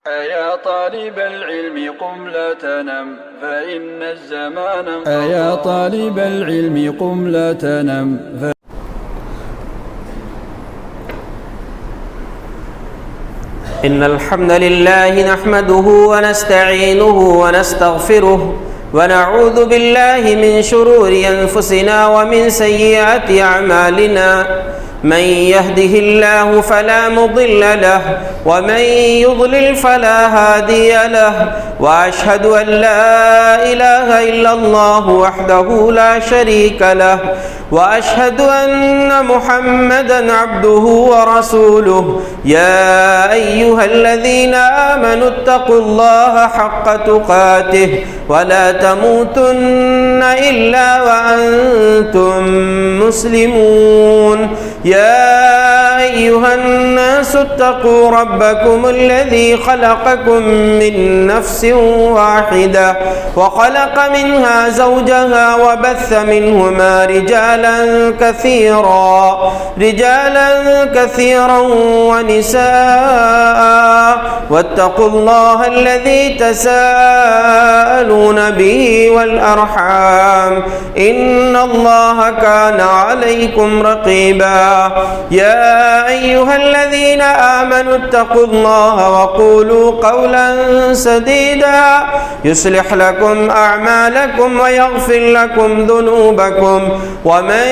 أيا طالب العلم قم لا تنم فإن الزمان أيا طالب العلم قم لا تنم إن الحمد لله نحمده ونستعينه ونستغفره ونعوذ بالله من شرور أنفسنا ومن سيئات أعمالنا من يهده الله فلا مضل له ومن يضلل فلا هادي له وأشهد أن لا إله إلا الله وحده لا شريك له وأشهد أن محمدًا عبده ورسوله يا أيها الذين آمنوا اتقوا الله حق تقاته ولا تموتن إلا وأنتم مسلمون يا أيها الناس اتقوا ربكم الذي خلقكم من نفس واحدة وخلق منها زوجها وبث منهما رجالا كثيرا ونساء واتقوا الله الذي تساءلون به والأرحام إن الله كان عليكم رقيبا يا أيها الذين آمنوا اتقوا الله وقولوا قولا سديدا يصلح لكم أعمالكم ويغفر لكم ذنوبكم ومن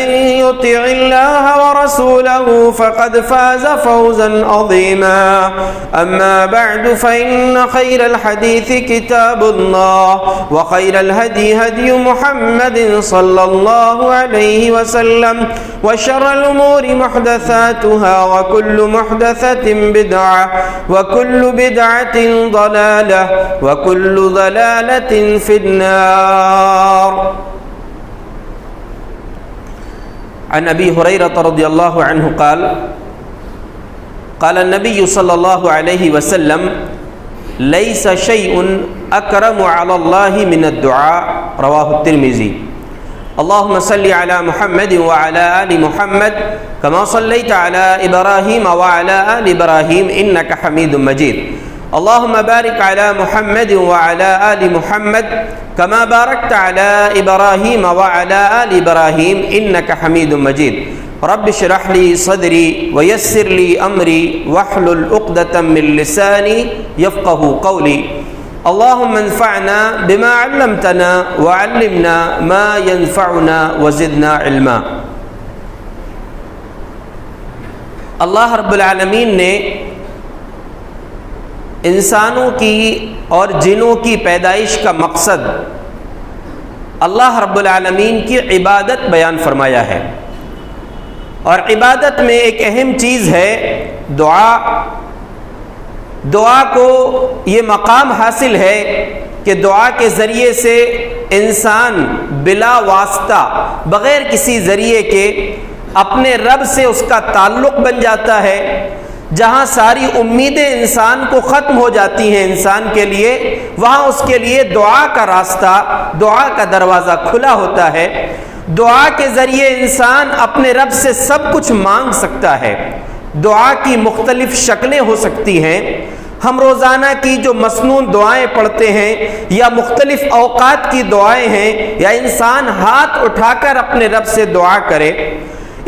يطع الله ورسوله فقد فاز فوزا عظيما أما بعد فإن خير الحديث كتاب الله وخير الهدي هدي محمد صلى الله عليه وسلم وشر الأمور محدثاتها وكل محدثة بدعة وكل بدعة ضلالة وكل ضلالة في النار. عن أبي هريرة رضي الله عنه قال النبي صلى الله عليه وسلم ليس شيء أكرم على الله من الدعاء رواه الترمذي. اللهم صل على محمد وعلى آل محمد كما صليت على إبراهيم وعلى آل إبراهيم إنك حميد مجيد. اللهم بارك على محمد وعلى آل محمد كما باركت على إبراهيم وعلى آل إبراهيم إنك حميد مجيد. رب اشرح لي صدري ويسر لي أمري واحلل عقدة من لساني يفقه قولي. اللهم انفعنا بما علمتنا وعلمنا ما ينفعنا وزدنا علما. اللہ رب العالمین نے انسانوں کی اور جنوں کی پیدائش کا مقصد اللہ رب العالمین کی عبادت بیان فرمایا ہے، اور عبادت میں ایک اہم چیز ہے دعا. دعا کو یہ مقام حاصل ہے کہ دعا کے ذریعے سے انسان بلا واسطہ بغیر کسی ذریعے کے اپنے رب سے اس کا تعلق بن جاتا ہے. جہاں ساری امیدیں انسان کو ختم ہو جاتی ہیں انسان کے لیے، وہاں اس کے لیے دعا کا راستہ، دعا کا دروازہ کھلا ہوتا ہے. دعا کے ذریعے انسان اپنے رب سے سب کچھ مانگ سکتا ہے. دعا کی مختلف شکلیں ہو سکتی ہیں. ہم روزانہ کی جو مسنون دعائیں پڑھتے ہیں یا مختلف اوقات کی دعائیں ہیں، یا انسان ہاتھ اٹھا کر اپنے رب سے دعا کرے،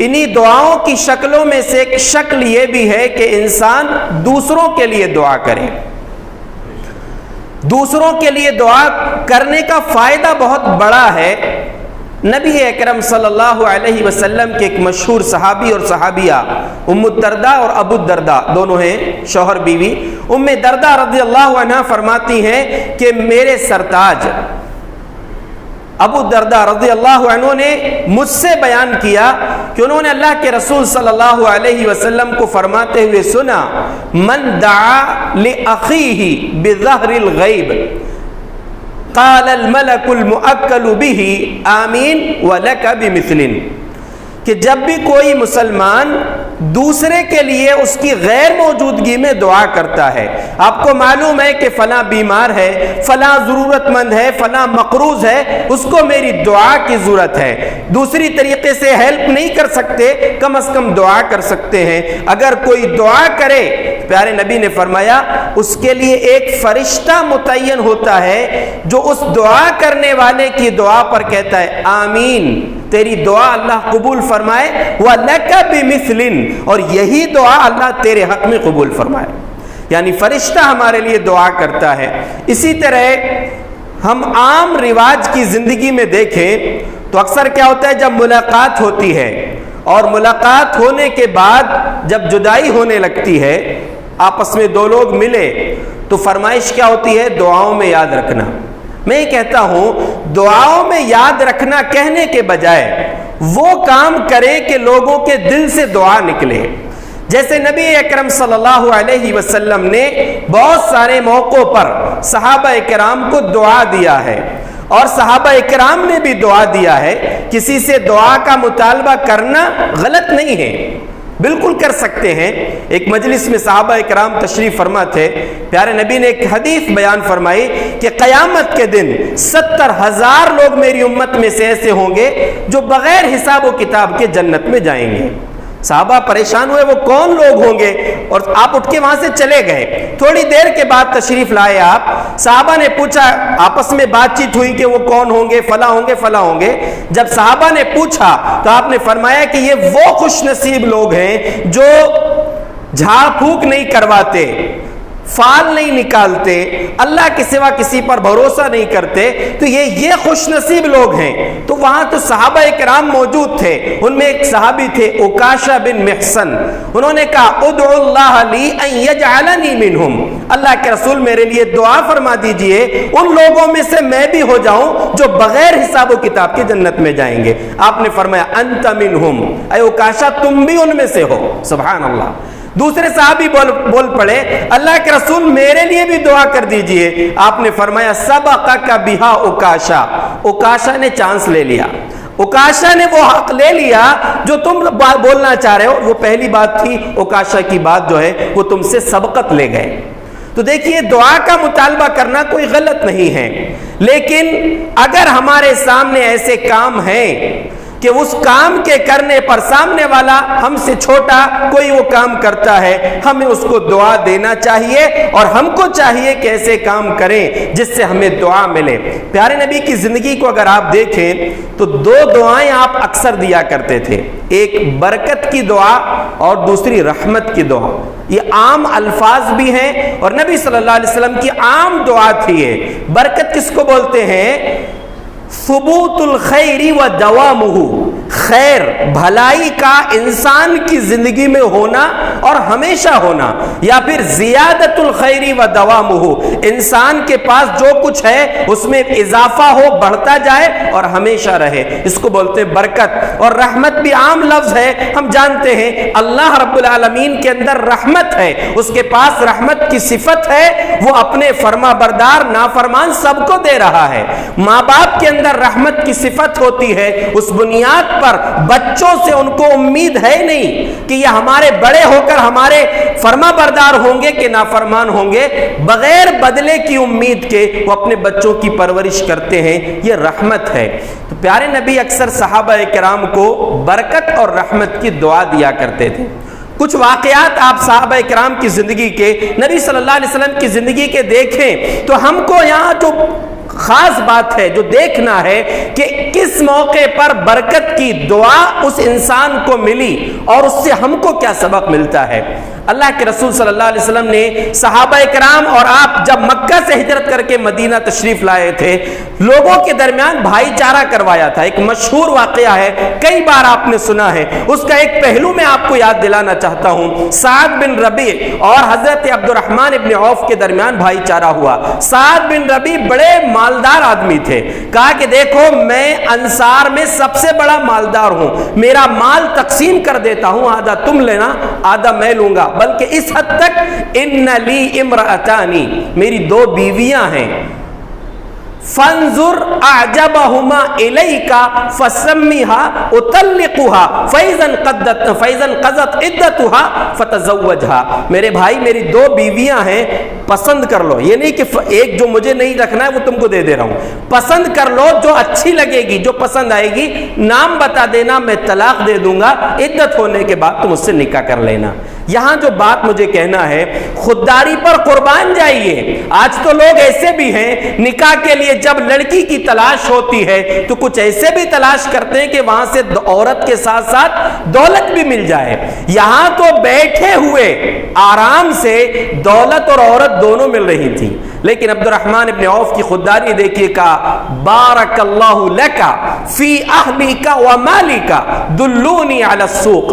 انہی دعاؤں کی شکلوں میں سے ایک شکل یہ بھی ہے کہ انسان دوسروں کے لیے دعا کرے. دوسروں کے لیے دعا کرنے کا فائدہ بہت بڑا ہے. نبی اکرم صلی اللہ علیہ وسلم کے ایک مشہور صحابی اور صحابیہ ام الدرداء اور ابو الدرداء دونوں ہیں شوہر بیوی. ام درداء رضی اللہ عنہا فرماتی ہیں کہ میرے سرتاج ابو الدرداء رضی اللہ عنہ نے مجھ سے بیان کیا کہ انہوں نے اللہ کے رسول صلی اللہ علیہ وسلم کو فرماتے ہوئے سنا، من دعا لأخیہ بظہر الغیب قال الملک المؤکل به آمین ولک بمثل، کہ جب بھی کوئی مسلمان دوسرے کے لیے اس کی غیر موجودگی میں دعا کرتا ہے. آپ کو معلوم ہے کہ فلاں بیمار ہے, فلاں ضرورت مند ہے, فلاں مقروض ہے, اس کو میری دعا کی ضرورت ہے. دوسری طریقے سے ہیلپ نہیں کر سکتے, کم از کم دعا کر سکتے ہیں. اگر کوئی دعا کرے, پیارے نبی نے فرمایا اس کے لیے ایک فرشتہ متعین ہوتا ہے جو اس دعا کرنے والے کی دعا پر کہتا ہے آمین, تیری دعا اللہ قبول فرمائے, وَلَكَ بِمِثْلٍ, اور یہی دعا اللہ تیرے حق میں قبول فرمائے. یعنی فرشتہ ہمارے لیے دعا کرتا ہے. اسی طرح ہم عام رواج کی زندگی میں دیکھیں تو اکثر کیا ہوتا ہے, جب ملاقات ہوتی ہے اور ملاقات ہونے کے بعد جب جدائی ہونے لگتی ہے, آپس میں دو لوگ ملے تو فرمائش کیا ہوتی ہے, دعاؤں میں یاد رکھنا. میں کہتا ہوں دعاؤں میں یاد رکھنا کہنے کے بجائے وہ کام کرے کہ لوگوں کے دل سے دعا نکلے. جیسے نبی اکرم صلی اللہ علیہ وسلم نے بہت سارے موقعوں پر صحابہ کرام کو دعا دیا ہے, اور صحابہ کرام نے بھی دعا دیا ہے. کسی سے دعا کا مطالبہ کرنا غلط نہیں ہے, بالکل کر سکتے ہیں. ایک مجلس میں صحابہ کرام تشریف فرما تھے, پیارے نبی نے ایک حدیث بیان فرمائی کہ قیامت کے دن 70,000 لوگ میری امت میں سے ایسے ہوں گے جو بغیر حساب و کتاب کے جنت میں جائیں گے. صحابہ پریشان ہوئے, وہ کون لوگ ہوں گے, اور آپ اٹھ کے وہاں سے چلے گئے. تھوڑی دیر کے بعد تشریف لائے آپ, صحابہ نے پوچھا, آپس میں بات چیت ہوئی کہ وہ کون ہوں گے, فلاں ہوں گے, فلاں ہوں گے. جب صحابہ نے پوچھا تو آپ نے فرمایا کہ یہ وہ خوش نصیب لوگ ہیں جو جھاڑ پھونک نہیں کرواتے, فال نہیں نکالتے, اللہ کے سوا کسی پر بھروسہ نہیں کرتے, تو یہ خوش نصیب لوگ ہیں. تو وہاں تو صحابہ کرام موجود تھے. ان میں ایک صحابی تھے عکاشہ بن محصن, انہوں نے کہا ادعو اللہ لی ان یجعلنی منہم, اللہ کے رسول میرے لیے دعا فرما دیجئے ان لوگوں میں سے میں بھی ہو جاؤں جو بغیر حساب و کتاب کے جنت میں جائیں گے. آپ نے فرمایا انت منہم, اے عکاشہ تم بھی ان میں سے ہو. سبحان اللہ. دوسرے صحابی بول پڑے اللہ کے رسول میرے لیے بھی دعا کر دیجئے. آپ نے فرمایا سبقک بہا عکاشہ, عکاشہ نے چانس لے لیا, عکاشہ نے وہ حق لے لیا جو تم بولنا چاہ رہے ہو. وہ پہلی بات تھی, عکاشہ کی بات جو ہے وہ تم سے سبقت لے گئے. تو دیکھیے دعا کا مطالبہ کرنا کوئی غلط نہیں ہے, لیکن اگر ہمارے سامنے ایسے کام ہیں کہ اس کام کے کرنے پر سامنے والا ہم سے چھوٹا کوئی وہ کام کرتا ہے, ہمیں اس کو دعا دینا چاہیے, اور ہم کو چاہیے کہ ایسے کام کریں جس سے ہمیں دعا ملے. پیارے نبی کی زندگی کو اگر آپ دیکھیں تو دو دعائیں آپ اکثر دیا کرتے تھے, ایک برکت کی دعا اور دوسری رحمت کی دعا. یہ عام الفاظ بھی ہیں اور نبی صلی اللہ علیہ وسلم کی عام دعا تھی. برکت کس کو بولتے ہیں؟ ثبوت الخیر و دوامہ, خیر بھلائی کا انسان کی زندگی میں ہونا اور ہمیشہ ہونا, یا پھر زیادت الخیر و دوامہ, انسان کے پاس جو کچھ ہے اس میں اضافہ ہو, بڑھتا جائے اور ہمیشہ رہے, اس کو بولتے ہیں برکت. اور رحمت بھی عام لفظ ہے, ہم جانتے ہیں اللہ رب العالمین کے اندر رحمت ہے, اس کے پاس رحمت کی صفت ہے, وہ اپنے فرما بردار نافرمان سب کو دے رہا ہے. ماں باپ کے اندر رحمت کی صفت ہوتی ہے, اس بنیاد پر بچوں سے ان کو امید ہے نہیں کہ یہ ہمارے بڑے ہو کر ہمارے فرما بردار ہوں گے کہ نافرمان ہوں گے. بغیر بدلے کی امید کے وہ اپنے بچوں کی پرورش کرتے ہیں, یہ رحمت ہے. تو پیارے نبی اکثر صحابہ کرام کو برکت اور رحمت کی دعا دیا کرتے تھے. کچھ واقعات آپ صحابہ کرام کی زندگی کے, نبی صلی اللہ علیہ وسلم کی زندگی کے دیکھیں تو ہم کو یہاں جو خاص بات ہے جو دیکھنا ہے کہ کس موقع پر برکت کی دعا اس انسان کو ملی اور اس سے ہم کو کیا سبق ملتا ہے. اللہ کے رسول صلی اللہ علیہ وسلم نے صحابہ کرام اور آپ جب مکہ سے ہجرت کر کے مدینہ تشریف لائے تھے, لوگوں کے درمیان بھائی چارہ کروایا تھا. ایک مشہور واقعہ ہے, کئی بار آپ نے سنا ہے, اس کا ایک پہلو میں آپ کو یاد دلانا چاہتا ہوں. سعد بن ربیع اور حضرت عبد الرحمن ابن عوف کے درمیان بھائی چارہ ہوا. سعد بن ربیع بڑے مالدار آدمی تھے, کہا کہ دیکھو میں انصار میں سب سے بڑا مالدار ہوں, میرا مال تقسیم کر دیتا ہوں, آدھا تم لینا آدھا میں لوں گا, بلکہ اس حد تک ان لی امرأتانی, میری دو بیویاں ہیں, فانظر اعجبهما الیک فسمیها اطلقها فاذا انقضت عدتها فتزوجها. میرے بھائی میری 2 بیویاں ہیں، پسند کر لو. یہ نہیں کہ ایک جو مجھے نہیں رکھنا ہے وہ تم کو دے دے رہا ہوں، پسند کر لو جو اچھی لگے گی، جو پسند آئے گی، نام بتا دینا، میں طلاق دے دوں گا، عدت ہونے کے بعد تم اس سے نکاح کر لینا. یہاں جو بات مجھے کہنا ہے، خودداری پر قربان جائیے. آج تو لوگ ایسے بھی ہیں، نکاح کے لیے جب لڑکی کی تلاش ہوتی ہے تو کچھ ایسے بھی تلاش کرتے ہیں کہ وہاں سے عورت کے ساتھ ساتھ دولت بھی مل جائے. یہاں تو بیٹھے ہوئے آرام سے دولت اور عورت دونوں مل رہی تھی، لیکن عبد الرحمن ابن عوف کی خودداری دیکھیے. کہا بارک اللہ لک فی اہلک و مالک دلونی علی السوق.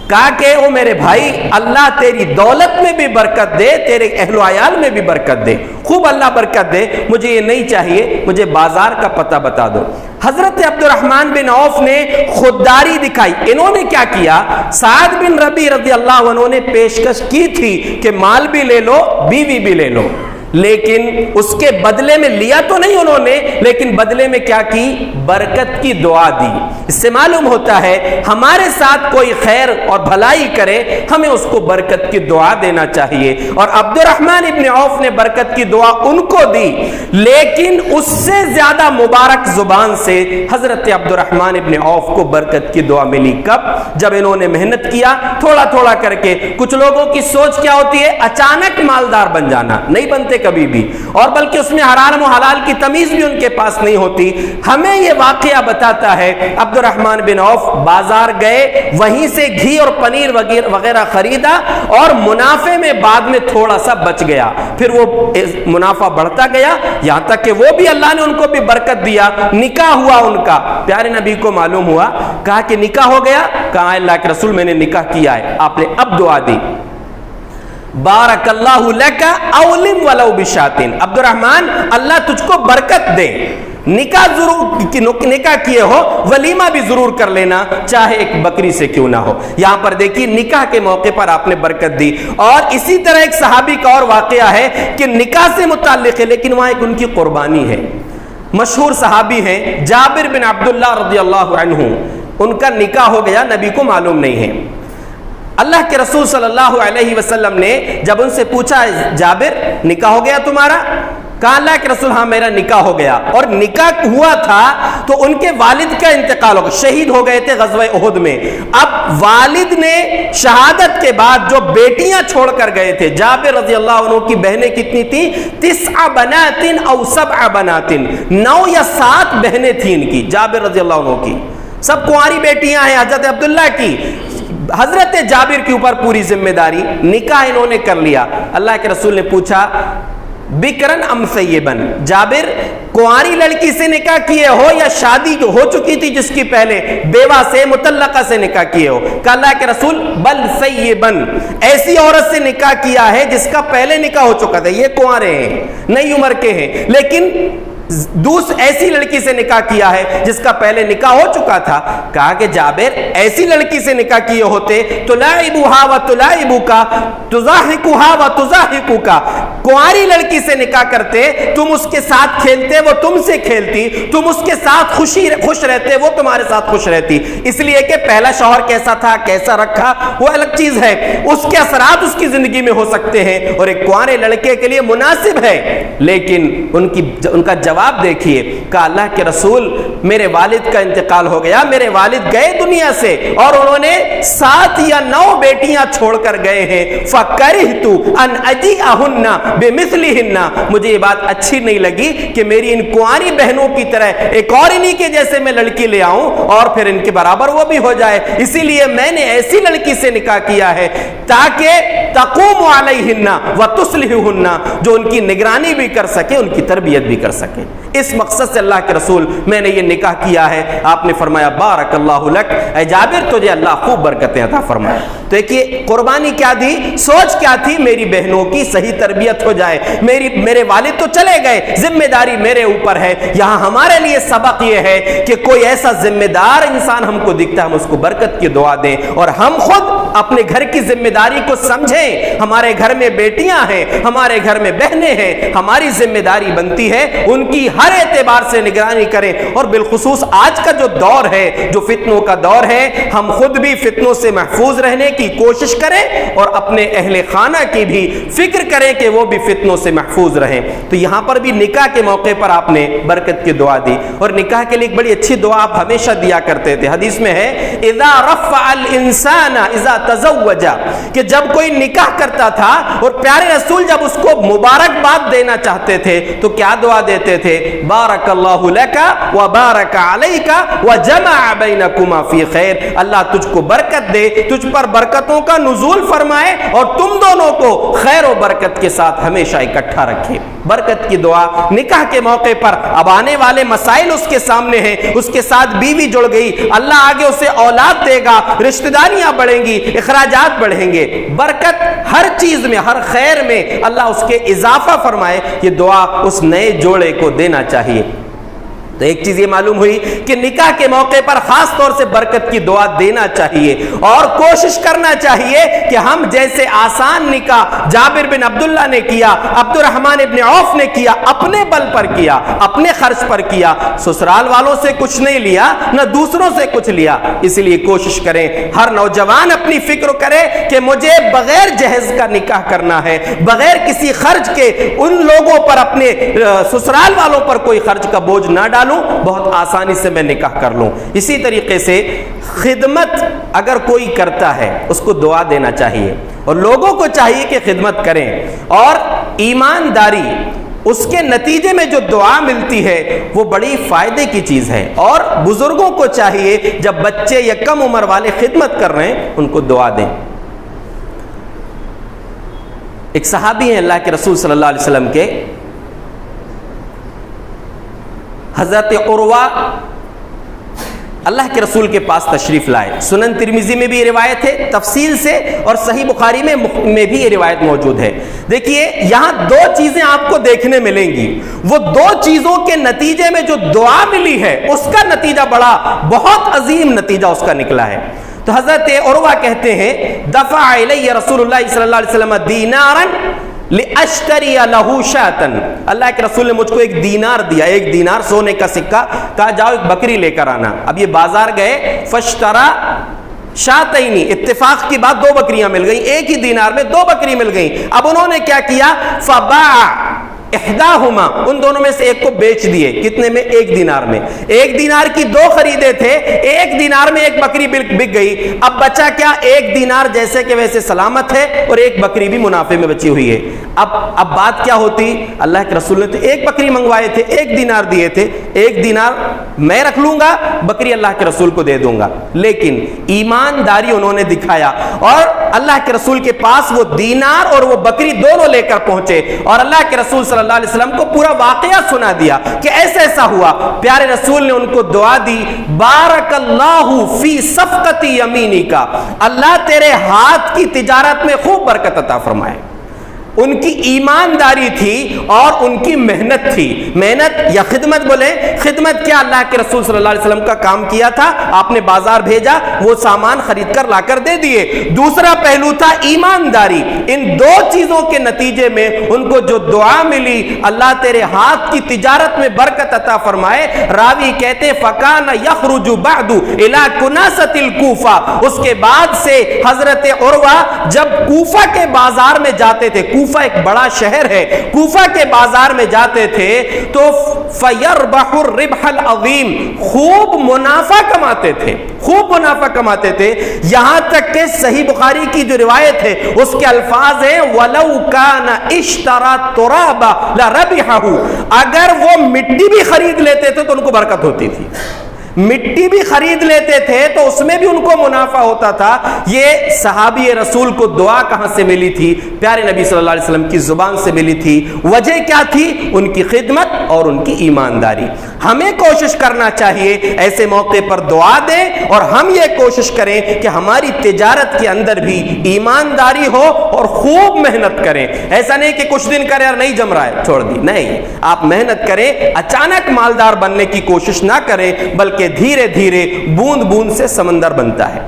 کہا کہ او میرے بھائی اللہ تیری دولت میں بھی برکت دے، تیرے اہل و عیال میں بھی برکت دے، خوب اللہ برکت دے، مجھے یہ نہیں چاہیے، مجھے بازار کا پتہ بتا دو. حضرت عبد الرحمن بن عوف نے خودداری دکھائی. انہوں نے کیا کیا؟ سعد بن ربیع رضی اللہ عنہ نے پیشکش کی تھی کہ مال بھی لے لو، بیوی بھی لے لو، لیکن اس کے بدلے میں لیا تو نہیں انہوں نے، لیکن بدلے میں کیا کی؟ برکت کی دعا دی. اس سے معلوم ہوتا ہے ہمارے ساتھ کوئی خیر اور بھلائی کرے ہمیں اس کو برکت کی دعا دینا چاہیے. اور عبد الرحمن ابن عوف نے برکت کی دعا ان کو دی، لیکن اس سے زیادہ مبارک زبان سے حضرت عبد الرحمن ابن عوف کو برکت کی دعا ملی. کب؟ جب انہوں نے محنت کیا تھوڑا تھوڑا کر کے. کچھ لوگوں کی سوچ کیا ہوتی ہے؟ اچانک مالدار بن جانا، نہیں بنتے کبھی بھی، اور بلکہ اس میں حرام و حلال کی تمیز بھی ان کے پاس نہیں ہوتی. ہمیں یہ واقعہ بتاتا ہے عبد الرحمن بن عوف بازار گئے، وہیں سے گھی اور پنیر وغیرہ خریدا، اور منافع میں بعد میں تھوڑا سا بچ گیا. پھر وہ منافع بڑھتا گیا یہاں تک کہ وہ بھی اللہ نے ان کو بھی برکت دیا. نکاح ہوا ان کا. پیارے نبی کو معلوم ہوا، کہا کہ نکاح ہو گیا. کہا اللہ کے رسول میں نے نکاح کیا ہے. آپ نے اب دعا دی، بارک اللہ لک اولم ولو بشاتن. عبد الرحمن اللہ تجھ کو برکت دے، نکاح ضرور نکاح کیے ہو، ولیمہ بھی ضرور کر لینا، چاہے ایک بکری سے کیوں نہ ہو. یہاں پر دیکھیے نکاح کے موقع پر آپ نے برکت دی. اور اسی طرح ایک صحابی کا اور واقعہ ہے کہ نکاح سے متعلق ہے، لیکن وہاں ایک ان کی قربانی ہے. مشہور صحابی ہیں جابر بن عبداللہ رضی اللہ عنہ. ان کا نکاح ہو گیا، نبی کو معلوم نہیں ہے. اللہ کے رسول صلی اللہ علیہ وسلم نے جب ان سے پوچھا جابر نکاح ہو گیا تمہارا؟ کہا اللہ کے رسول ہاں میرا نکاح ہو گیا. اور نکاح ہوا تھا تو ان کے والد کا انتقال ہو گیا، شہید ہو گئے تھے غزوہ احد میں. اب والد نے شہادت کے بعد جو بیٹیاں چھوڑ کر گئے تھے، جابر رضی اللہ عنہ کی بہنیں کتنی تھیں؟ 9 بنات او 7 بنات، 9 یا 7 بہنیں تھیں ان کی، جابر رضی اللہ عنہ کی. سب کنواری بیٹیاں ہیں حضرت عبداللہ کی. حضرت جابر کے اوپر پوری ذمہ داری. نکاح انہوں نے کر لیا. اللہ کے رسول نے پوچھا بکرن ام سیبن، جابر کنواری لڑکی سے نکاح کیے ہو یا شادی جو ہو چکی تھی جس کی پہلے بیوہ سے مطلقہ سے نکاح کیے ہو؟ کہا اللہ کے رسول بل سیبن، ایسی عورت سے نکاح کیا ہے جس کا پہلے نکاح ہو چکا تھا، یہ کنوارے ہیں، نئی عمر کے ہیں، لیکن ایسی لڑکی سے نکاح کیا ہے جس کا پہلے نکاح ہو چکا تھا. کہا کہ جابر ایسی لڑکی سے نکاح کیے ہوتے تلاعبها وتلاعبك تضاحكها وتضاحكك، کنواری لڑکی سے نکاح کرتے، تم اس کے ساتھ کھیلتے وہ تم سے کھیلتی، تم اس کے ساتھ خوش رہتے وہ تمہارے ساتھ خوش رہتی. اس لیے کہ پہلا شوہر کیسا تھا کیسا رکھا وہ الگ چیز ہے، اس کے اثرات اس کی زندگی میں ہو سکتے ہیں اور ایک کنوارے لڑکے کے لیے مناسب ہے. لیکن ان کا جواب دیکھیے. کہا اللہ کے رسول میرے والد کا انتقال ہو گیا، میرے والد گئے دنیا سے اور انہوں نے 7 یا 9 بیٹیاں چھوڑ کر گئے ہیں. فَكَرِهْتُ أَنْ أَجِئَهُنَّ بِمِثْلِهِنَّ، مجھے یہ بات اچھی نہیں لگی کہ میری ان کنواری بہنوں کی طرح ایک اور انہی کے جیسے میں لڑکی لے آؤں اور پھر ان کے برابر وہ بھی ہو جائے. اسی لیے میں نے ایسی لڑکی سے نکاح کیا ہے تاکہ تقوم علیہن وتصلحہن، جو ان کی نگرانی بھی کر سکے، ان کی تربیت بھی کر سکے. اس مقصد سے اللہ کے رسول میں نے یہ نکاح کیا ہے. آپ نے فرمایا بارک اللہ لک، اے جابر تجھے اللہ خوب برکتیں عطا فرمائے. تو ایک یہ قربانی کیا دی، سوچ کیا تھی؟ میری بہنوں کی صحیح تربیت ہو جائے. میرے والد تو چلے گئے، ذمہ داری میرے اوپر ہے. یہاں ہمارے لیے سبق یہ ہے کہ کوئی ایسا ذمہ دار انسان ہم کو دکھتا ہے، ہم اس کو برکت کی دعا دیں اور ہم خود اپنے گھر کی ذمہ داری کو سمجھیں. ہمارے گھر میں بیٹیاں ہیں، ہمارے گھر میں بہنیں ہیں، ہماری ذمہ داری بنتی ہے ان کی ہر اعتبار سے نگرانی کریں، اور بالخصوص آج کا جو دور ہے، جو فتنوں کا دور ہے، ہم خود بھی فتنوں سے محفوظ رہنے کی کوشش کریں اور اپنے اہل خانہ کی بھی فکر کریں کہ وہ بھی فتنوں سے محفوظ رہیں۔ تو یہاں پر بھی نکاح کے موقع پر آپ نے برکت کی دعا دی، اور نکاح کے لیے ایک بڑی اچھی دعا آپ ہمیشہ دیا کرتے تھے، حدیث میں ہے اذا رفع الانسان اذا تزوج، کہ جب کوئی نکاح کرتا تھا اور پیارے رسول جب اس کو مبارکباد دینا چاہتے تھے تو کیا دعا دیتے تھے؟ بارک اللہ لک وبارک علیک وجمع بینکما فی خیر، اللہ تجھ کو برکت دے، تجھ پر برکتوں کا نزول فرمائے اور تم دونوں کو خیر و برکت کے ساتھ ہمیشہ اکٹھا رکھے۔ برکت کی دعا نکاح کے موقع پر، اب آنے والے مسائل اس کے سامنے ہیں، اس کے ساتھ بیوی جڑ گئی، اللہ آگے اسے اولاد دے گا، رشتہ داریاں بڑھیں گی، اخراجات بڑھیں گے، برکت ہر چیز میں، ہر خیر میں اللہ اس کے اضافہ فرمائے، یہ دعا اس نئے جوڑے کو دینا چاہیے۔ تو ایک چیز یہ معلوم ہوئی کہ نکاح کے موقع پر خاص طور سے برکت کی دعا دینا چاہیے، اور کوشش کرنا چاہیے کہ ہم جیسے آسان نکاح جابر بن عبداللہ نے کیا، عبد الرحمن ابن عوف نے کیا، اپنے بل پر کیا، اپنے خرچ پر کیا، سسرال والوں سے کچھ نہیں لیا، نہ دوسروں سے کچھ لیا۔ اس لیے کوشش کریں، ہر نوجوان اپنی فکر کرے کہ مجھے بغیر جہیز کا نکاح کرنا ہے، بغیر کسی خرچ کے ان لوگوں پر، اپنے سسرال والوں پر کوئی خرچ کا بوجھ نہ ڈالوں، بہت آسانی سے میں نکاح کر لوں۔ اسی طریقے سے خدمت اگر کوئی کرتا ہے اس کو دعا دینا چاہیے، اور لوگوں کو چاہیے کہ خدمت کریں، اور ایمانداری اس کے نتیجے میں جو دعا ملتی ہے وہ بڑی فائدے کی چیز ہے، اور بزرگوں کو چاہیے جب بچے یا کم عمر والے خدمت کر رہے ہیں ان کو دعا دیں۔ ایک صحابی ہیں اللہ کے رسول صلی اللہ علیہ وسلم کے، حضرت عروہ اللہ کے رسول کے پاس تشریف لائے۔ سنن ترمذی میں بھی یہ روایت ہے تفصیل سے، اور صحیح بخاری میں بھی یہ روایت موجود ہے۔ دیکھیے یہاں دو چیزیں آپ کو دیکھنے ملیں گی، وہ دو چیزوں کے نتیجے میں جو دعا ملی ہے اس کا نتیجہ بہت عظیم نتیجہ اس کا نکلا ہے۔ تو حضرت عروہ کہتے ہیں دفع الی رسول اللہ صلی اللہ علیہ وسلم دینارا لاشتری لہ شاۃ، اللہ کے رسول نے مجھ کو ایک دینار دیا، ایک دینار سونے کا سکہ، کہا جاؤ ایک بکری لے کر آنا۔ اب یہ بازار گئے، فاشترى شاتین، اتفاق کی بات 2 بکریاں مل گئیں، ایک ہی دینار میں 2 بکری مل گئیں۔ اب انہوں نے کیا کیا؟ فباع احداہما، ان دونوں میں سے ایک کو بیچ دیے، کتنے میں؟ 1 دینار میں۔ 1 دینار کی 2 خریدے تھے، 1 دینار میں 1 بکری بک گئی۔ اب بچا کیا؟ 1 دینار جیسے کہ ویسے سلامت ہے، اور 1 بکری بھی منافع میں بچی ہوئی ہے۔ اب بات کیا ہوتی؟ اللہ کے رسول نے تو 1 بکری منگوائے تھے، 1 دینار دیے تھے، 1 دینار میں رکھ لوں گا، بکری اللہ کے رسول کو دے دوں گا۔ لیکن ایمانداری انہوں نے دکھایا، اور اللہ کے رسول کے پاس وہ دینار اور وہ بکری دونوں لے کر پہنچے، اور اللہ کے رسول صلی اللہ علیہ وسلم کو پورا واقعہ سنا دیا کہ ایسا ایسا ہوا۔ پیارے رسول نے ان کو دعا دی، بارک اللہ فی صفقت یمینک، اللہ تیرے ہاتھ کی تجارت میں خوب برکت عطا فرمائے۔ ان کی ایمانداری تھی اور ان کی محنت تھی، محنت یا خدمت بولے، خدمت کیا؟ اللہ کے رسول صلی اللہ علیہ وسلم کا کام کیا تھا، آپ نے بازار بھیجا، وہ سامان خرید کر لا کر دے دیے۔ دوسرا پہلو تھا ایمانداری۔ ان 2 چیزوں کے نتیجے میں ان کو جو دعا ملی، اللہ تیرے ہاتھ کی تجارت میں برکت عطا فرمائے۔ راوی کہتے فکان یخرج بعد الی کناسۃ الکوفہ، اس کے بعد سے حضرت عروہ جب کوفہ کے بازار میں جاتے تھے، کوفہ ایک بڑا شہر ہے، کوفہ کے بازار میں جاتے تھے تو فیربح الربح العظیم، خوب منافع کماتے تھے، خوب منافع کماتے تھے، یہاں تک کہ صحیح بخاری کی جو روایت ہے اس کے الفاظ ہیں وَلَوْ كَانَ اشْتَرَى التُّرَابَ لَرَبِحَهُ، اگر وہ مٹی بھی خرید لیتے تھے تو ان کو برکت ہوتی تھی، مٹی بھی خرید لیتے تھے تو اس میں بھی ان کو منافع ہوتا تھا۔ یہ صحابی رسول کو دعا کہاں سے ملی تھی؟ پیارے نبی صلی اللہ علیہ وسلم کی زبان سے ملی تھی۔ وجہ کیا تھی؟ ان کی خدمت اور ان کی ایمانداری۔ ہمیں کوشش کرنا چاہیے ایسے موقع پر دعا دیں، اور ہم یہ کوشش کریں کہ ہماری تجارت کے اندر بھی ایمانداری ہو اور خوب محنت کریں۔ ایسا نہیں کہ کچھ دن کریں اور نہیں جم رہا ہے چھوڑ دی، نہیں، آپ محنت کریں، اچانک مالدار بننے کی کوشش نہ کریں، بلکہ دھیرے دھیرے بوند بوند سے سمندر بنتا ہے۔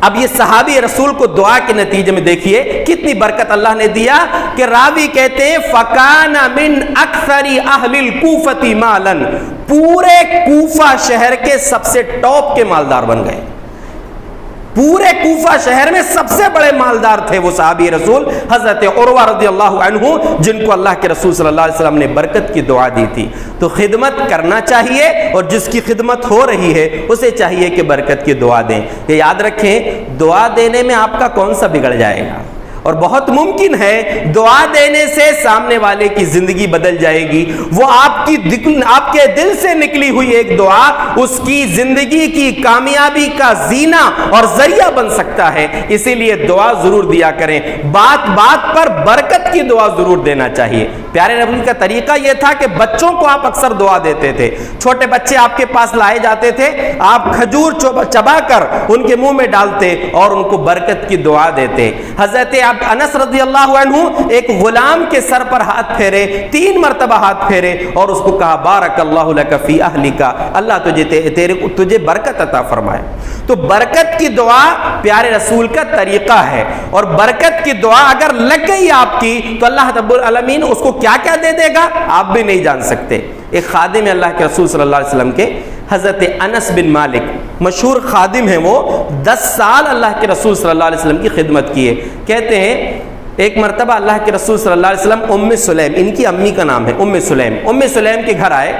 اب یہ صحابی رسول کو دعا کے نتیجے میں دیکھیے کتنی برکت اللہ نے دیا کہ راوی کہتے ہیں فَكَانَ مِنْ أَكْثَرِ أَهْلِ الْكُوفَةِ مَالًا، پورے کوفہ شہر کے سب سے ٹاپ کے مالدار بن گئے. پورے کوفہ شہر میں سب سے بڑے مالدار تھے وہ صحابی رسول حضرت عروہ رضی اللہ عنہ، جن کو اللہ کے رسول صلی اللہ علیہ وسلم نے برکت کی دعا دی تھی. تو خدمت کرنا چاہیے، اور جس کی خدمت ہو رہی ہے اسے چاہیے کہ برکت کی دعا دیں. یہ یاد رکھیں، دعا دینے میں آپ کا کون سا بگڑ جائے گا، اور بہت ممکن ہے دعا دینے سے سامنے والے کی زندگی بدل جائے گی. وہ آپ کے دل سے نکلی ہوئی ایک دعا اس کی زندگی کی کامیابی کا زینہ اور ذریعہ بن سکتا ہے. اسی لیے دعا ضرور دیا کریں، بات بات پر برکت کی دعا ضرور دینا چاہیے. پیارے نبی کا طریقہ یہ تھا کہ بچوں کو آپ اکثر دعا دیتے تھے. چھوٹے بچے آپ کے پاس لائے جاتے تھے، آپ کھجور چبا کر ان کے منہ میں ڈالتے اور ان کو برکت کی دعا دیتے. حضرت انس رضی اللہ عنہ ایک غلام کے سر پر ہاتھ پھیرے، 3 مرتبہ ہاتھ پھیرے اور اس کو کہا بارک اللہ لک فی اہلک، اللہ تجھے برکت عطا فرمائے. تو برکت کی دعا پیارے رسول کا طریقہ ہے، اور برکت کی دعا اگر لگ گئی آپ کی تو اللہ رب العالمین اس کو کیا کیا دے دے گا آپ بھی نہیں جان سکتے. ایک خادم اللہ کے رسول صلی اللہ علیہ وسلم کے حضرت انس بن مالک، مشہور خادم ہیں وہ، 10 سال اللہ کے رسول صلی اللہ علیہ وسلم کی خدمت کی ہے. کہتے ہیں ایک مرتبہ اللہ کے رسول صلی اللہ علیہ وسلم ام سلیم، ان کی امی کا نام ہے ام سلیم کے گھر آئے.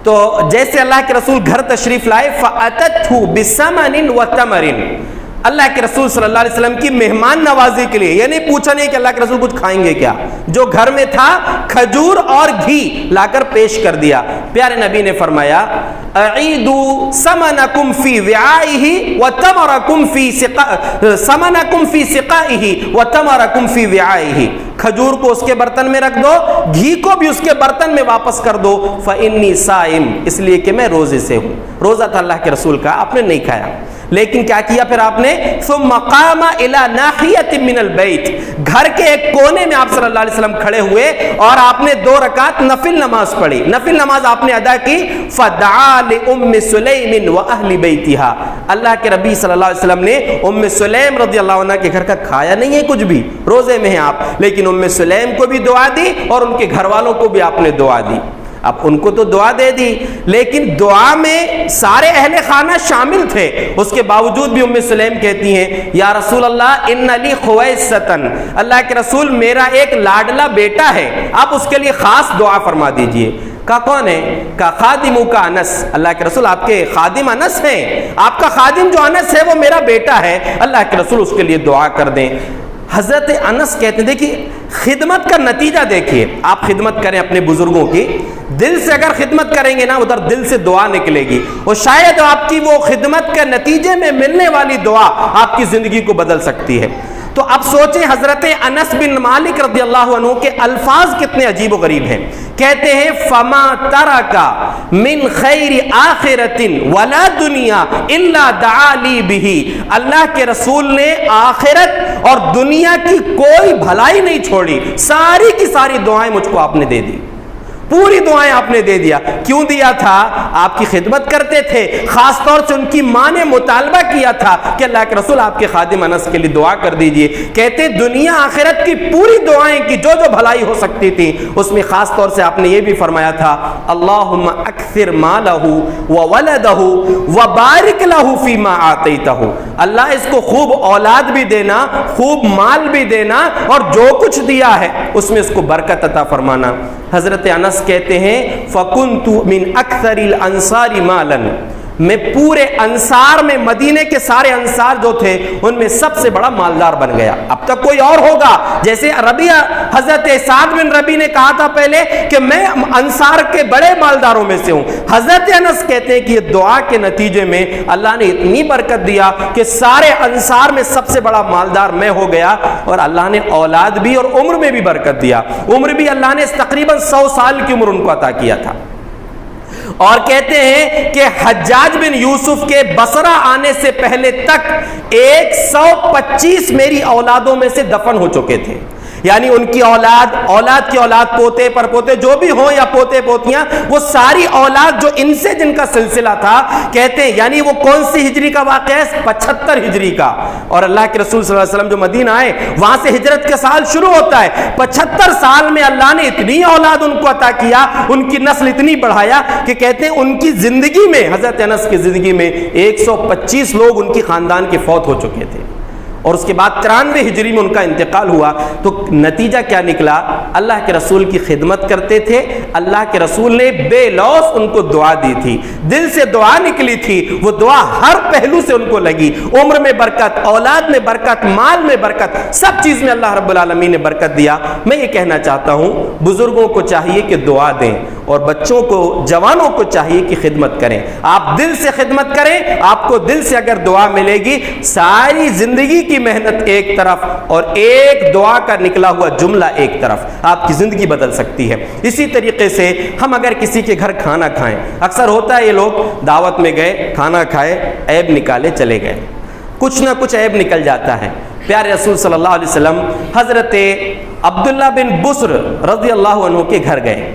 تو جیسے اللہ کے رسول گھر تشریف لائے فَأَتَتْهُ بِسَمَنٍ وَتَمَرٍ، اللہ کے رسول صلی اللہ علیہ وسلم کی مہمان نوازی کے لیے، یعنی پوچھا نہیں کہ اللہ کے رسول کچھ کھائیں گے کیا، جو گھر میں تھا کھجور اور گھی لا کر پیش کر دیا. پیارے نبی نے فرمایا اعیدوا سمنکم فی وعائہ وتمرکم فی سقائہ وتمرکم فی وعائہ، کھجور کو اس کے برتن میں رکھ دو، گھی کو بھی اس کے برتن میں واپس کر دو. فإنی صائم، اس لیے کہ میں روزے سے ہوں. روزہ تھا اللہ کے رسول کا، آپ نے نہیں کھایا. لیکن کیا کیا پھر آپ نے؟ ثم قام الى ناحیۃ من البیت، گھر کے ایک کونے میں آپ صلی اللہ علیہ وسلم کھڑے ہوئے اور آپ نے 2 رکعت نفل نماز پڑھی، نفل نماز آپ نے ادا کی. فدعا لام سلیم واہل بیتھا، اللہ کے نبی صلی اللہ علیہ وسلم نے ام سلیم رضی اللہ عنہ کے گھر کا کھایا نہیں ہے کچھ بھی، روزے میں ہیں آپ، لیکن ام سلیم کو بھی دعا دی اور ان کے گھر والوں کو بھی آپ نے دعا دی. اب ان کو تو دعا دے دی، لیکن دعا میں سارے اہل خانہ شامل تھے. اس کے باوجود بھی ام سلیم کہتی ہیں یا رسول اللہ ان لی خویصۃن، اللہ کے رسول میرا ایک لاڈلا بیٹا ہے، آپ اس کے لیے خاص دعا فرما دیجئے. کا کون ہے؟ کا خادمو کا انس، اللہ کے رسول آپ کے خادم انس ہیں، آپ کا خادم جو انس ہے وہ میرا بیٹا ہے، اللہ کے رسول اس کے لیے دعا کر دیں. حضرت انس کہتے ہیں دیکھیے خدمت کا نتیجہ دیکھیے، آپ خدمت کریں اپنے بزرگوں کی، دل سے اگر خدمت کریں گے نا ادھر دل سے دعا نکلے گی، اور شاید آپ کی وہ خدمت کے نتیجے میں ملنے والی دعا آپ کی زندگی کو بدل سکتی ہے. تو اب سوچیں حضرت انس بن مالک رضی اللہ عنہ کے الفاظ کتنے عجیب و غریب ہیں. کہتے ہیں فما ترک من خیر آخرۃ ولا دنیا الا دعا لی بہ، اللہ کے رسول نے آخرت اور دنیا کی کوئی بھلائی نہیں چھوڑی، ساری کی ساری دعائیں مجھ کو آپ نے دے دی، پوری دعائیں آپ نے دے دیا. کیوں دیا تھا؟ آپ کی خدمت کرتے تھے، خاص طور سے ان کی ماں نے مطالبہ کیا تھا کہ اللہ کے رسول آپ کے خادم انس کے لیے دعا کر دیجئے. کہتے دنیا آخرت کی پوری دعائیں کی جو جو بھلائی ہو سکتی تھی اس میں خاص طور سے آپ نے یہ بھی فرمایا تھا اللہم اکثر مالہ وولدہ وبارک لہ فیما آتیتہ، اللہ اس کو خوب اولاد بھی دینا، خوب مال بھی دینا، اور جو کچھ دیا ہے اس میں اس کو برکت عطا فرمانا. حضرت انس کہتے ہیں فَكُنْتُ مِنْ أَكْثَرِ الْأَنصَارِ مَالًا، میں پورے انصار میں مدینے کے سارے انصار جو تھے ان میں سب سے بڑا مالدار بن گیا. اب تک کوئی اور ہوگا، جیسے ربیعہ حضرت سعد بن ربیع نے کہا تھا پہلے کہ میں انصار کے بڑے مالداروں میں سے ہوں، حضرت انس کہتے ہیں کہ یہ دعا کے نتیجے میں اللہ نے اتنی برکت دیا کہ سارے انصار میں سب سے بڑا مالدار میں ہو گیا، اور اللہ نے اولاد بھی اور عمر میں بھی برکت دیا. عمر بھی اللہ نے تقریباً 100 سال کی عمر ان کو عطا کیا تھا. اور کہتے ہیں کہ حجاج بن یوسف کے بصرہ آنے سے پہلے تک 125 میری اولادوں میں سے دفن ہو چکے تھے. یعنی ان کی اولاد، اولاد کی اولاد، پوتے پر پوتے جو بھی ہوں یا پوتے پوتیاں، وہ ساری اولاد جو ان سے جن کا سلسلہ تھا، کہتے ہیں یعنی وہ کون سی ہجری کا واقعہ ہے؟ 75 ہجری کا. اور اللہ کے رسول صلی اللہ علیہ وسلم جو مدینہ آئے وہاں سے ہجرت کا سال شروع ہوتا ہے. 75 سال میں اللہ نے اتنی اولاد ان کو عطا کیا، ان کی نسل اتنی بڑھایا کہ کہتے ہیں ان کی زندگی میں، حضرت انس کی زندگی میں 125 لوگ ان کی خاندان کے فوت ہو چکے تھے. اور اس کے بعد 93 ہجری میں ان کا انتقال ہوا. تو نتیجہ کیا نکلا؟ اللہ کے رسول کی خدمت کرتے تھے، اللہ کے رسول نے بے لوث ان کو دعا دی تھی، دل سے دعا نکلی تھی، وہ دعا ہر پہلو سے ان کو لگی. عمر میں برکت، اولاد میں برکت، مال میں برکت، سب چیز میں اللہ رب العالمین نے برکت دیا. میں یہ کہنا چاہتا ہوں بزرگوں کو چاہیے کہ دعا دیں، اور بچوں کو، جوانوں کو چاہیے کہ خدمت کریں. آپ دل سے خدمت کریں، آپ کو دل سے اگر دعا ملے گی، ساری زندگی کی محنت ایک طرف اور ایک دعا کا نکلا ہوا جملہ ایک طرف، آپ کی زندگی بدل سکتی ہے. اسی طریقے سے ہم اگر کسی کے گھر کھانا کھائیں، اکثر ہوتا ہے یہ لوگ دعوت میں گئے، کھانا کھائے، عیب نکالے چلے گئے، کچھ نہ کچھ عیب نکل جاتا ہے. پیارے رسول صلی اللہ علیہ وسلم حضرت عبداللہ بن بسر رضی اللہ عنہ کے گھر گئے،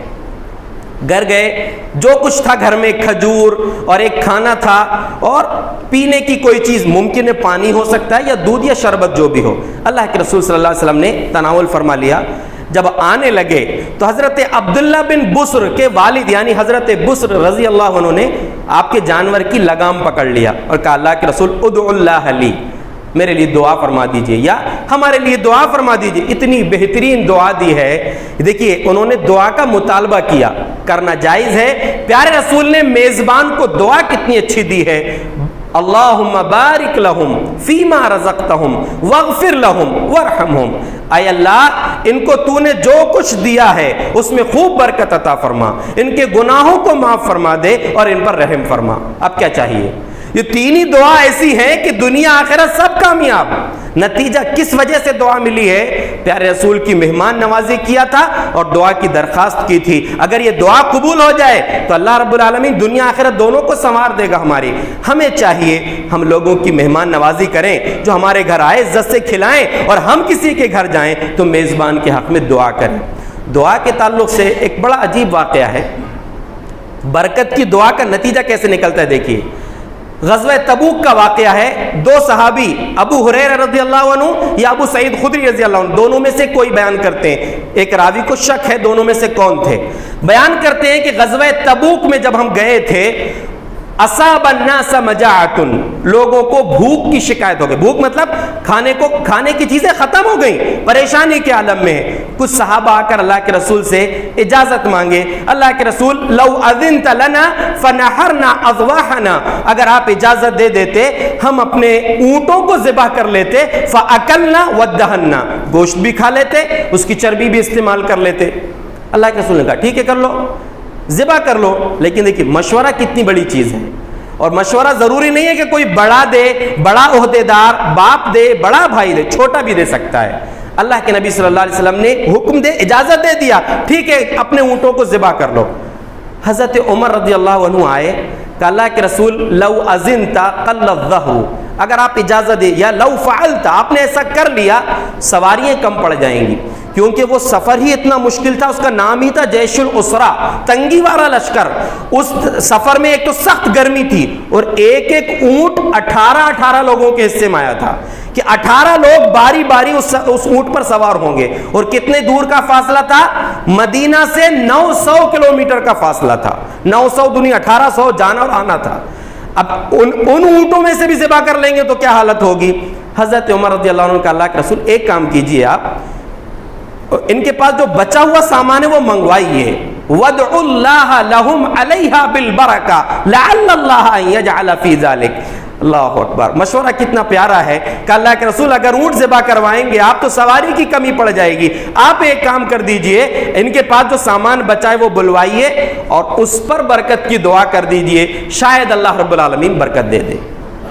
جو کچھ تھا گھر میں، کھجور اور ایک کھانا تھا اور پینے کی کوئی چیز، ممکن ہے پانی ہو سکتا ہے یا دودھ یا شربت جو بھی ہو. اللہ کے رسول صلی اللہ علیہ وسلم نے تناول فرما لیا. جب آنے لگے تو حضرت عبداللہ بن بسر کے والد یعنی حضرت بسر رضی اللہ عنہ نے آپ کے جانور کی لگام پکڑ لیا اور کہا اللہ کے رسول ادعو اللہ لی، میرے لیے دعا فرما دیجئے یا ہمارے لیے دعا فرما دیجئے. اتنی بہترین دعا دی ہے. دیکھیے انہوں نے دعا کا مطالبہ کیا، کرنا جائز ہے. پیارے رسول نے میزبان کو دعا کتنی اچھی دی ہے، اللہم بارک لہم فیما رزقتہم واغفر لہم وارحمہم. اے اللہ ان کو تو نے جو کچھ دیا ہے اس میں خوب برکت عطا فرما، ان کے گناہوں کو معاف فرما دے اور ان پر رحم فرما. اب کیا چاہیے؟ یہ تین ہی دعا ایسی ہے کہ دنیا آخرت سب کامیاب. نتیجہ کس وجہ سے دعا ملی ہے؟ پیارے رسول کی مہمان نوازی کیا تھا اور دعا کی درخواست کی تھی. اگر یہ دعا قبول ہو جائے تو اللہ رب العالمین دنیا آخرت دونوں کو سنوار دے گا ہماری. ہمیں چاہیے ہم لوگوں کی مہمان نوازی کریں، جو ہمارے گھر آئے عزت سے کھلائیں، اور ہم کسی کے گھر جائیں تو میزبان کے حق میں دعا کریں. دعا کے تعلق سے ایک بڑا عجیب واقعہ ہے. برکت کی دعا کا نتیجہ کیسے نکلتا ہے دیکھیے. غزوہ تبوک کا واقعہ ہے. دو صحابی ابو ہریرہ رضی اللہ عنہ یا ابو سعید خدری رضی اللہ عنہ، دونوں میں سے کوئی بیان کرتے ہیں. ایک راوی کو شک ہے دونوں میں سے کون تھے. بیان کرتے ہیں کہ غزوہ تبوک میں جب ہم گئے تھے، اصاب الناس مجاعۃ، لوگوں کو بھوک کی شکایت ہو گئی. بھوک مطلب کھانے کی چیزیں ختم ہو گئیں، پریشانی کے عالم میں. کچھ صحابہ آ کر اللہ کے رسول سے اجازت مانگے. اللہ کے رسول لو اذنت لنا فنحرنا اضواحنا، اگر آپ اجازت دے دیتے ہم اپنے اونٹوں کو ذبح کر لیتے، فاکلنا ودہنا، گوشت بھی کھا لیتے، اس کی چربی بھی استعمال کر لیتے. اللہ کے رسول نے کہا ٹھیک ہے کر لو، ذبح کر لو. لیکن دیکھیے مشورہ کتنی بڑی چیز ہے، اور مشورہ ضروری نہیں ہے کہ کوئی بڑا دے، بڑا عہدیدار، باپ دے، بڑا بھائی دے، چھوٹا بھی دے سکتا ہے. اللہ کے نبی صلی اللہ علیہ وسلم نے حکم دے، اجازت دے دیا، ٹھیک ہے اپنے اونٹوں کو ذبح کر لو. حضرت عمر رضی اللہ عنہ آئے کہ اللہ کے رسول لو اذنت قل الظہر، اگر آپ اجازت دے، یا لو فعلت، آپ نے ایسا کر لیا، سواریاں کم پڑ جائیں گی. کیونکہ وہ سفر ہی اتنا مشکل تھا، اس کا نام ہی تھا جیش الاسرا، تنگی والا لشکر. اس سفر میں ایک تو سخت گرمی تھی، اور ایک ایک اونٹ 18 لوگوں کے حصے میں آیا تھا کہ 18 لوگ باری باری اس اونٹ پر سوار ہوں گے. اور کتنے دور کا فاصلہ تھا؟ مدینہ سے 900 کلومیٹر کا فاصلہ تھا. 900 دنیا 1800 جانا اور آنا تھا. اب ان اونٹوں میں سے بھی ذبح کر لیں گے تو کیا حالت ہوگی؟ حضرت عمر رضی اللہ عنہ کا اللہ کے رسول ایک کام کیجئے، آپ ان کے پاس جو بچا ہوا سامان ہے وہ منگوائیے. وَادْعُوا اللَّهَ لَهُمْ عَلَيْهَا بِالْبَرَكَةِ لَعَلَّ اللَّهَ أَن يَجْعَلَ فِي ذَلِكَ. اللہ اکبر. مشورہ کتنا پیارا ہے کہ اللہ کے رسول اگر اونٹ ذبح کروائیں گے آپ تو سواری کی کمی پڑ جائے گی. آپ ایک کام کر دیجئے، ان کے پاس جو سامان بچا ہے وہ بلوائیے اور اس پر برکت کی دعا کر دیجئے، شاید اللہ رب العالمین برکت دے دے.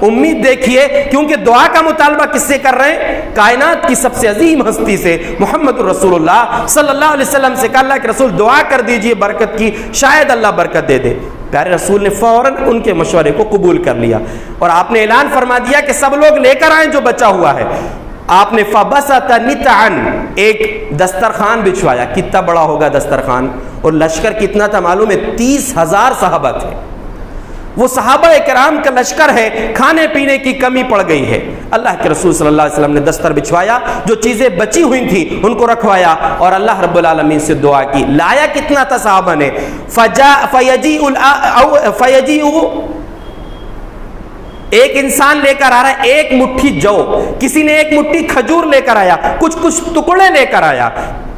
امید دیکھیے، کیونکہ دعا کا مطالبہ کس سے کر رہے ہیں؟ کائنات کی سب سے عظیم ہستی سے، محمد رسول اللہ صلی اللہ علیہ وسلم سے. کہ اللہ کے رسول دعا کر دیجئے برکت کی، شاید اللہ برکت دے دے. پیارے رسول نے فوراً ان کے مشورے کو قبول کر لیا اور آپ نے اعلان فرما دیا کہ سب لوگ لے کر آئیں جو بچا ہوا ہے. آپ نے فبسط نطعن، ایک دسترخوان بچھوایا. کتنا بڑا ہوگا دسترخوان؟ اور لشکر کتنا تھا معلوم ہے؟ 30,000 صحابہ تھے. وہ صحابہ کرام کا لشکر ہے، کھانے پینے کی کمی پڑ گئی ہے. اللہ کے رسول صلی اللہ علیہ وسلم نے دستر بچھوایا، جو چیزیں بچی ہوئی تھیں ان کو رکھوایا اور اللہ رب العالمین سے دعا کی. لایا کتنا تھا صحابہ نے؟ فیجیء، ایک انسان لے کر آ رہا ہے ایک مٹھی جو، کسی نے ایک مٹھی کھجور لے کر آیا، کچھ ٹکڑے لے کر آیا.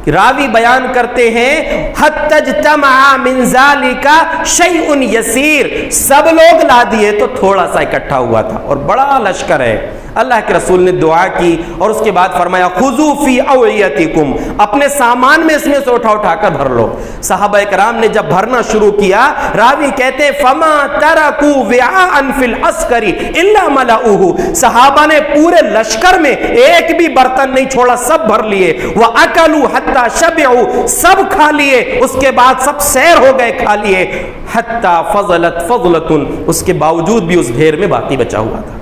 راوی بیان کرتے ہیں حتی اجتمع من ذالک شیء یسیر، سب لوگ لا دیے تو تھوڑا سا اکٹھا ہوا تھا اور بڑا لشکر ہے. اللہ کے رسول نے دعا کی اور اس کے بعد فرمایا خذوا فی اوعیتکم، اپنے سامان میں اس میں سے اٹھا کر بھر لو. صحابہ کرام نے جب بھرنا شروع کیا، راوی کہتے ہیں فما ترکوا وعاء فی العسکر الا ملؤوه، صحابہ نے پورے لشکر میں ایک بھی برتن نہیں چھوڑا، سب بھر لیے. واکلوا حتی شبعوا، سب کھا لیے، اس کے بعد سب سیر ہو گئے، کھا لیے. حتی فضلت فضلۃ، اس کے باوجود بھی اس ڈھیر میں باقی بچا ہوا تھا.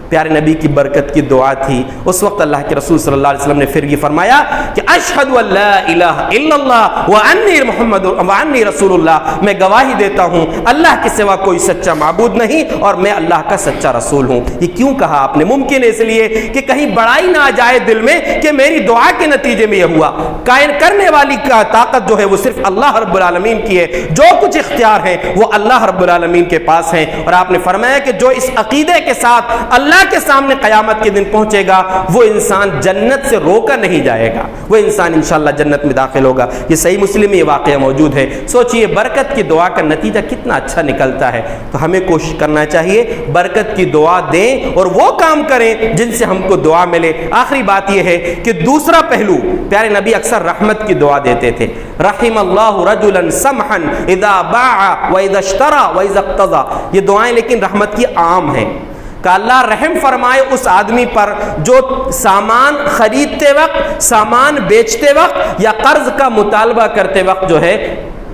پیارے نبی کی برکت کی دعا تھی. اس وقت اللہ کے رسول صلی اللہ علیہ وسلم نے پھر یہ فرمایا کہ اشہد ان لا الہ الا اللہ وانی محمد وانی رسول اللہ، میں گواہی دیتا ہوں اللہ کے سوا کوئی سچا معبود نہیں اور میں اللہ کا سچا رسول ہوں. یہ کیوں کہا آپ نے؟ ممکن ہے اس لیے کہ کہیں بڑائی نہ آ جائے دل میں کہ میری دعا کے نتیجے میں یہ ہوا. قائم کرنے والی کا طاقت جو ہے وہ صرف اللہ رب العالمین کی ہے، جو کچھ اختیار ہے وہ اللہ رب العالمین کے پاس ہیں. اور آپ نے فرمایا کہ جو اس عقیدے کے ساتھ اللہ کے سامنے قیامت کے دن پہنچے گا وہ انسان جنت سے روکا نہیں جائے گا، وہ انسان انشاءاللہ جنت میں داخل ہوگا. یہ صحیح مسلم میں یہ واقعہ موجود ہے. سوچئے برکت کی دعا کا نتیجہ کتنا اچھا نکلتا ہے. تو ہمیں کوشش کرنا چاہیے برکت کی دعا دیں اور وہ کام کریں جن سے ہم کو دعا ملے. آخری بات یہ ہے کہ دوسرا پہلو، پیارے نبی اکثر رحمت کی دعا دیتے تھے. رحم اللہ رجلا سمحا اذا باع واذا اشترى واذا اقتضى، یہ دعائیں لیکن رحمت کی عام ہیں کہ اللہ رحم فرمائے اس آدمی پر جو سامان خریدتے وقت، سامان بیچتے وقت یا قرض کا مطالبہ کرتے وقت جو ہے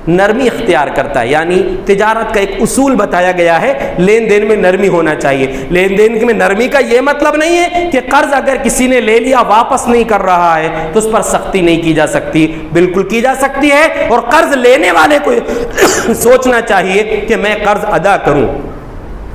نرمی اختیار کرتا ہے. یعنی تجارت کا ایک اصول بتایا گیا ہے، لین دین میں نرمی ہونا چاہیے. لین دین میں نرمی کا یہ مطلب نہیں ہے کہ قرض اگر کسی نے لے لیا واپس نہیں کر رہا ہے تو اس پر سختی نہیں کی جا سکتی، بالکل کی جا سکتی ہے. اور قرض لینے والے کو سوچنا چاہیے کہ میں قرض ادا کروں،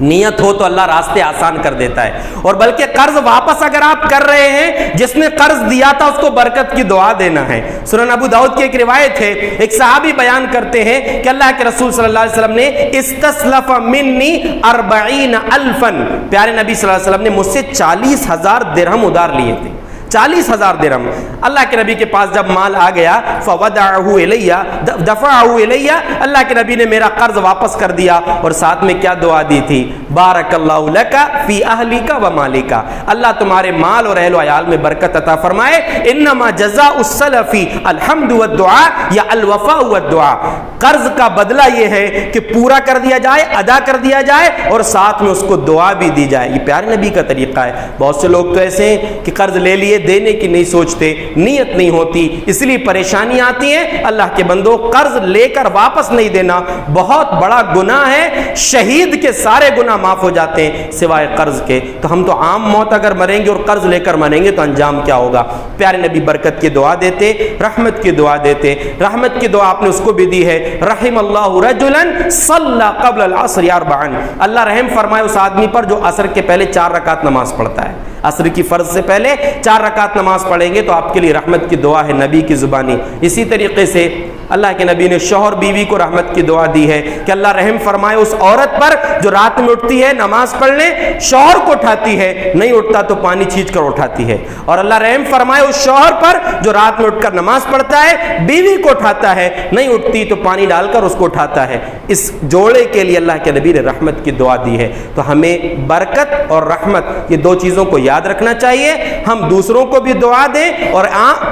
نیت ہو تو اللہ راستے آسان کر دیتا ہے. اور بلکہ قرض واپس اگر آپ کر رہے ہیں، جس نے قرض دیا تھا اس کو برکت کی دعا دینا ہے. سنن ابو داؤد کی ایک روایت ہے، ایک صحابی بیان کرتے ہیں کہ اللہ کے رسول صلی اللہ علیہ وسلم نے استسلف منی 40,000، پیارے نبی صلی اللہ علیہ وسلم نے مجھ سے 40,000 درہم ادھار لیے تھے. 40,000 درہم. اللہ کے نبی کے پاس جب مال آ گیا فودعه الیہ دفعه الیہ، اللہ کے نبی نے میرا قرض واپس کر دیا اور ساتھ میں کیا دعا دی تھی؟ بارک اللہ لک فی اہلک و مالک، اللہ تمہارے مال اور اہل و عیال میں برکت عطا فرمائے. انما جزاء السلف الحمد والدعاء یا الوفاء والدعاء، قرض کا بدلہ یہ ہے کہ پورا کر دیا جائے، ادا کر دیا جائے اور ساتھ میں اس کو دعا بھی دی جائے. یہ پیارے نبی کا طریقہ ہے. بہت سے لوگ تو ایسے ہیں کہ قرض لے لیے، دینے کی نہیں سوچتے، نیت نہیں ہوتی، اس لیے پریشانی آتی ہے. اللہ کے بندو، قرض لے کر واپس نہیں دینا بہت بڑا گناہ ہے. شہید کے سارے گناہ معاف ہو جاتے ہیں سوائے قرض کے. تو ہم تو عام موت اگر مریں گے اور قرض لے کر مریں گے تو انجام کیا ہوگا؟ پیارے نبی برکت کی دعا دیتے، رحمت کی دعا دیتے. رحمت کی دعا آپ نے اس کو بھی دی ہے، رحم اللہ رجلا صلی قبل العصر 40، اللہ رحم فرمائے اس آدمی پر جو عصر کے پہلے 4 رکعت نماز پڑھتا ہے. عصر کی فرض سے پہلے 4 رکعت نماز پڑھیں گے تو آپ کے لیے رحمت کی دعا ہے نبی کی زبانی. اسی طریقے سے اللہ کے نبی نے شوہر بیوی کو رحمت کی دعا دی ہے کہ اللہ رحم فرمائے اس عورت پر جو رات میں اٹھتی ہے نماز پڑھنے، شوہر کو اٹھاتی ہے، نہیں اٹھتا تو پانی چھینچ کر اٹھاتی ہے. اور اللہ رحم فرمائے اس شوہر پر جو رات میں اٹھ کر نماز پڑھتا ہے، بیوی کو اٹھاتا ہے، نہیں اٹھتی تو پانی ڈال کر اس کو اٹھاتا ہے. اس جوڑے کے لیے اللہ کے نبی نے رحمت کی دعا دی ہے. تو ہمیں برکت اور رحمت یہ 2 چیزوں کو یاد رکھنا چاہیے. ہم دوسروں کو بھی دعا دیں اور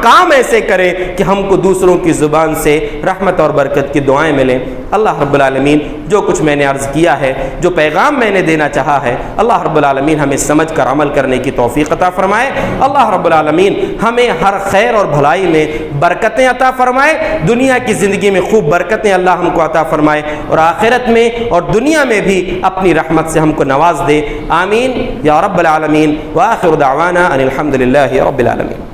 کام ایسے کریں کہ ہم کو دوسروں کی زبان سے رحمت اور برکت کی دعائیں ملیں۔ اللہ رب العالمین جو کچھ میں نے عرض کیا ہے، جو پیغام میں نے دینا چاہا ہے، اللہ رب العالمین ہمیں سمجھ کر عمل کرنے کی توفیق عطا فرمائے۔ اللہ رب العالمین ہمیں ہر خیر اور بھلائی میں برکتیں عطا فرمائے، دنیا کی زندگی میں خوب برکتیں اللہ ہم کو عطا فرمائے، اور آخرت میں اور دنیا میں بھی اپنی رحمت سے ہم کو نواز دے۔ آمین یا رب العالمین۔ وآخر دعوانا ان الحمد للہ رب العالمین۔